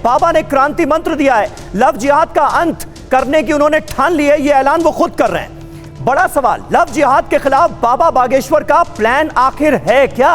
बाबा ने क्रांति मंत्र दिया है, लव जिहाद का अंत करने की उन्होंने ठान ली है, यह ऐलान वो खुद कर रहे हैं। बड़ा सवाल, लव जिहाद के खिलाफ बाबा बागेश्वर का प्लान आखिर है क्या?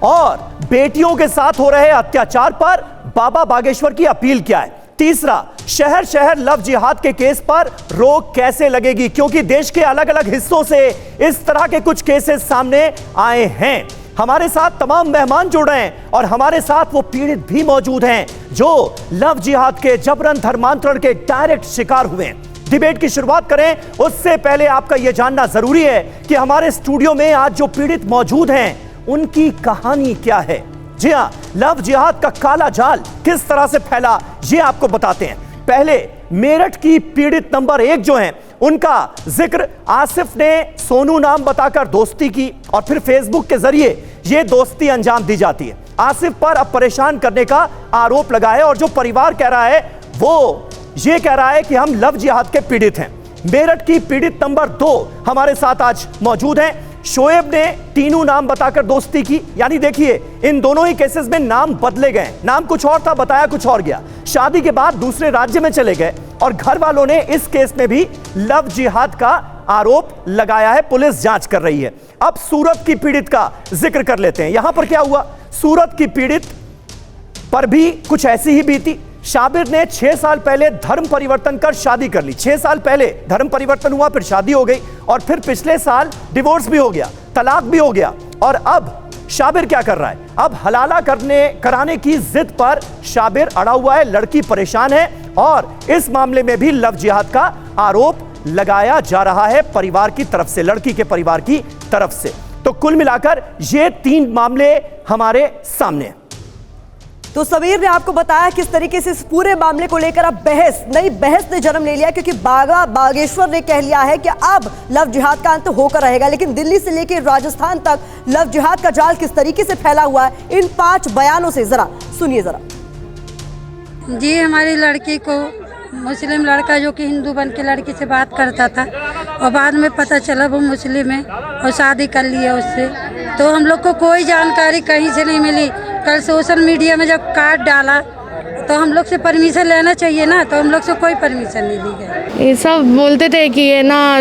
और बेटियों के साथ हो रहे अत्याचार पर बाबा बागेश्वर की अपील क्या है? तीसरा, शहर शहर लव जिहाद के केस पर रोक कैसे लगेगी, क्योंकि देश के अलग अलग हिस्सों से इस तरह के कुछ केसेस सामने आए हैं। हमारे साथ तमाम मेहमान जुड़ रहे हैं और हमारे साथ वो पीड़ित भी मौजूद हैं जो लव जिहाद के जबरन धर्मांतरण के डायरेक्ट शिकार हुए हैं। डिबेट की शुरुआत करें उससे पहले आपका यह जानना जरूरी है कि हमारे स्टूडियो में आज जो पीड़ित मौजूद हैं उनकी कहानी क्या है। जी हां, लव जिहाद का काला जाल किस तरह से फैला ये आपको बताते हैं। पहले मेरठ की पीड़ित नंबर 1 जो हैं उनका जिक्र, आसिफ ने सोनू नाम बताकर दोस्ती की और फिर फेसबुक के जरिए यह दोस्ती अंजाम दी जाती है। आसिफ पर अब परेशान करने का आरोप लगा है और जो परिवार कह रहा है वो ये कह रहा है कि हम लव जिहाद के पीड़ित हैं। मेरठ की पीड़ित नंबर 2 हमारे साथ आज मौजूद हैं। शोएब ने टीनू नाम बताकर दोस्ती की, यानी देखिए इन दोनों ही केसेस में नाम बदले गए, नाम कुछ और था, बताया कुछ और गया। शादी के बाद दूसरे राज्य में चले गए और घर वालों ने इस केस में भी लव जिहाद का आरोप लगाया है, पुलिस जांच कर रही है। अब सूरत की पीड़ित का जिक्र कर लेते हैं। यहां पर क्या हुआ, सूरत की पीड़ित पर भी कुछ ऐसी ही बीती। शाबिर ने 6 साल पहले धर्म परिवर्तन कर शादी कर ली। 6 साल पहले धर्म परिवर्तन हुआ, फिर शादी हो गई और फिर पिछले साल डिवोर्स भी हो गया, तलाक भी हो गया। और अब शाबिर क्या कर रहा है, अब हलाला कराने की जिद पर शाबिर अड़ा हुआ है, लड़की परेशान है और इस मामले में भी लव जिहाद का आरोप लगाया जा रहा है परिवार की तरफ से, लड़की के परिवार की तरफ से। तो कुल मिलाकर ये 3 मामले हमारे सामने हैं। तो समीर ने आपको बताया किस तरीके से इस पूरे मामले को लेकर अब नई बहस ने जन्म ले लिया, क्योंकि बाबा बागेश्वर ने कह लिया है कि अब लव जिहाद का अंत होकर रहेगा। लेकिन दिल्ली से लेकर राजस्थान तक लव जिहाद का जाल किस तरीके से फैला हुआ है, इन 5 बयानों से जरा सुनिए जरा। जी, हमारी लड़की को मुस्लिम लड़का जो कि हिंदू बन के लड़की से बात करता था और बाद में पता चला वो मुस्लिम है और शादी कर लिया उससे, तो हम लोग को कोई जानकारी कहीं से नहीं मिली। कल सोशल मीडिया में जब कार्ड डाला तो हम लोग से परमिशन लेना चाहिए ना, तो हम लोग से कोई परमिशन नहीं ली गई। ये सब बोलते थे कि ये ना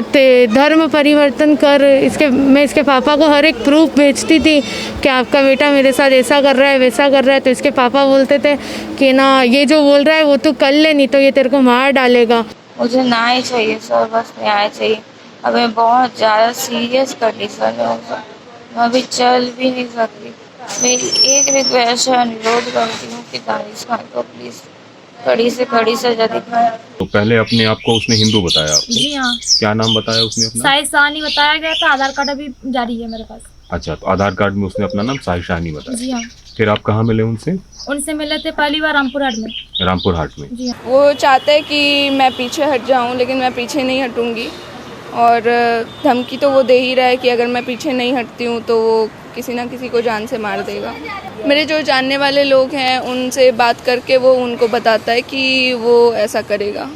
धर्म परिवर्तन कर, मैं इसके पापा को हर एक प्रूफ भेजती थी कि आपका बेटा मेरे साथ ऐसा कर रहा है वैसा कर रहा है, तो इसके पापा बोलते थे कि ना ये जो बोल रहा है वो तू कर ले, नहीं तो ये तेरे को मार डालेगा। मुझे न्याय चाहिए सर, बस न्याय चाहिए। अभी बहुत ज़्यादा सीरियस कंडीशन है, मैं अभी चल भी नहीं सकती। मैं एक रिक्वेस्ट है, अनुरोध करती हूँ कि दानिश खान को प्लीज़ कड़ी से कड़ी सजा दिखाएं। तो पहले अपने आप को उसने हिंदू बताया आपको? जी हाँ। क्या नाम बताया उसने अपना? साहिद शाहनी बताया गया था, आधार कार्ड अभी जारी है मेरे पास। अच्छा, तो आधार कार्ड में उसने अपना नाम साहिद शाहनी बताया? जी हाँ। फिर आप कहाँ मिले उनसे? उनसे मिले थे पहली बार रामपुर हाट में। रामपुर हाट में? जी हाँ। वो चाहते हैं कि मैं पीछे हट जाऊँ, लेकिन मैं पीछे नहीं हटूँगी और धमकी तो वो दे ही रहा है कि अगर मैं पीछे नहीं हटती हूँ तो वो किसी ना किसी को जान से मार देगा। मेरे जो जानने वाले लोग हैं उनसे बात करके वो उनको बताता है कि वो ऐसा करेगा।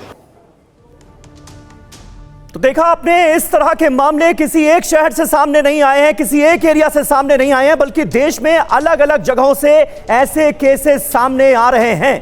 तो देखा आपने, इस तरह के मामले किसी एक शहर से सामने नहीं आए हैं, किसी एक एरिया से सामने नहीं आए हैं, बल्कि देश में अलग अलग जगहों से ऐसे केसेस सामने आ रहे हैं।